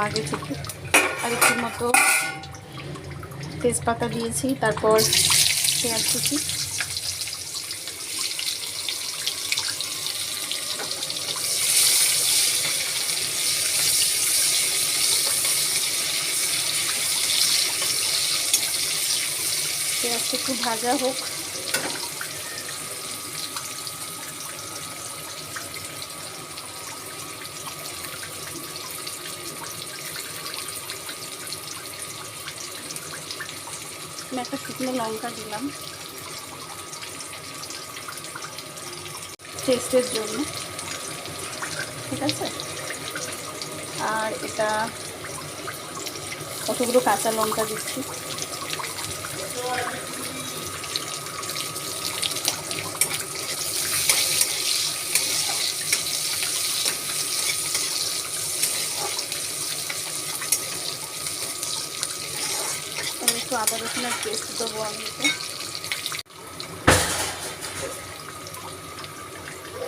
আগে থেকে আর একটু মতো তেজপাতা দিয়েছি, তারপর পেঁয়াজ কুচি, পেঁয়াজটা একটু ভাজা হোক। আমি একটা শুকনো লঙ্কা দিলাম টেস্টের জন্য, ঠিক আছে। আর এটা কতগুলো কাঁচা লঙ্কা দিচ্ছি। একটু আদা রসুনের পেস্ট দেবো আমি,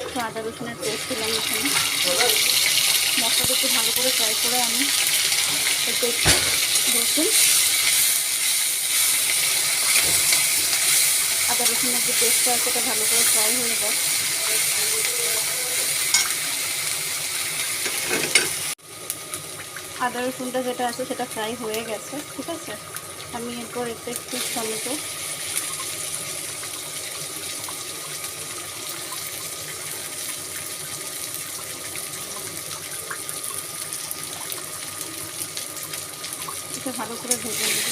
একটু আদা রসুনের পেস্ট দিলাম এখানে। মশলাটা একটু ভালো করে ফ্রাই করে আমি একটু রসুন আদা রসুনের যে পেস্টটা আছে সেটা ভালো করে ফ্রাই হয়ে যায়। আদা রসুনটা যেটা আছে সেটা ফ্রাই হয়ে গেছে, ঠিক আছে। আমি এরপর এতে একটু টমেটো, এটা ভালো করে ভেজে নেব।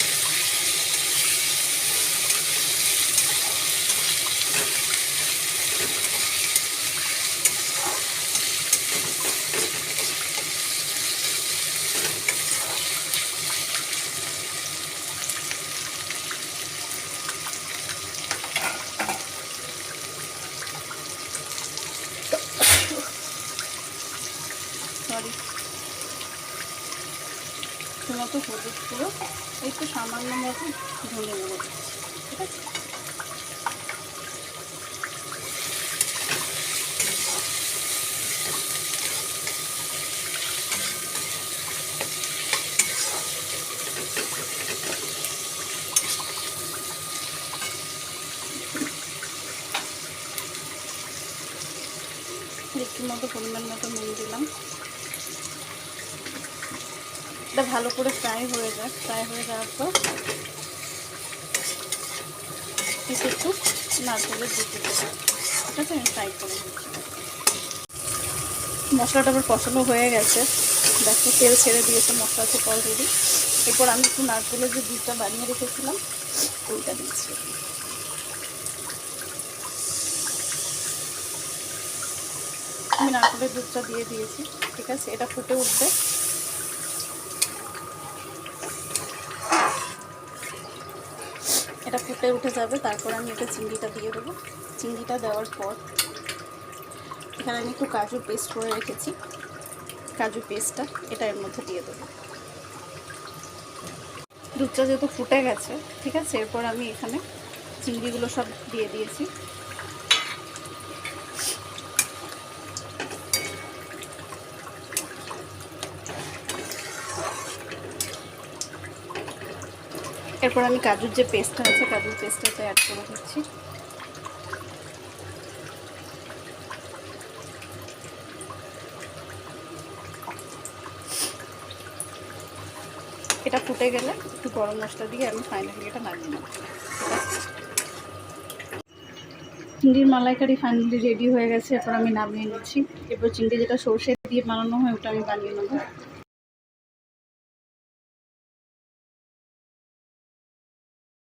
সরি, মতো হলুদ গুঁড়ো, একটু সামান্য মতো ধনে গুঁড়ো, ঠিক আছে। একটু মতো পরিমাণ মতো নুন দিলাম। এটা ভালো করে ফ্রাই হয়ে যায়। ফ্রাই হয়ে যাওয়ার পর একটু নারকেলের দুধ দিতে, ঠিক আছে। আমি ফ্রাই করে দিচ্ছি। মশলাটা আবার কষানো হয়ে গেছে, দেখো তেল ছেড়ে দিয়েছে মশলা থেকে অলরেডি। এরপর আমি একটু নারকেলের যে দুধটা বানিয়ে রেখেছিলাম ওইটা দিচ্ছি। আমি নারকেলের দুধটা দিয়ে দিয়েছি, ঠিক আছে। এটা ফুটে উঠবে, এটা ফুটে উঠে যাবে। তারপর আমি এটা চিংড়িটা দিয়ে দেবো। চিংড়িটা দেওয়ার পর এখানে আমি একটু কাজু পেস্ট করে রেখেছি, কাজু পেস্টটা এটা এর মধ্যে দিয়ে দেবো। দুধটা যেহেতু ফুটে গেছে, ঠিক আছে, এরপর আমি এখানে চিংড়িগুলো সব দিয়ে দিয়েছি। এরপর আমি কাজুর যে পেস্টটা আছে কাজুর পেস্টটা অ্যাড করে দিচ্ছি। এটা ফুটে গেলে একটু গরম মশলা দিয়ে আমি ফাইনালি এটা নামিয়ে নেব। চিংড়ির মালাইকারি ফাইনালি রেডি হয়ে গেছে। এরপর আমি নামিয়ে নিচ্ছি। এরপর চিংড়ি যেটা সর্ষে দিয়ে বানানো হয় ওটা আমি বানিয়ে নেব।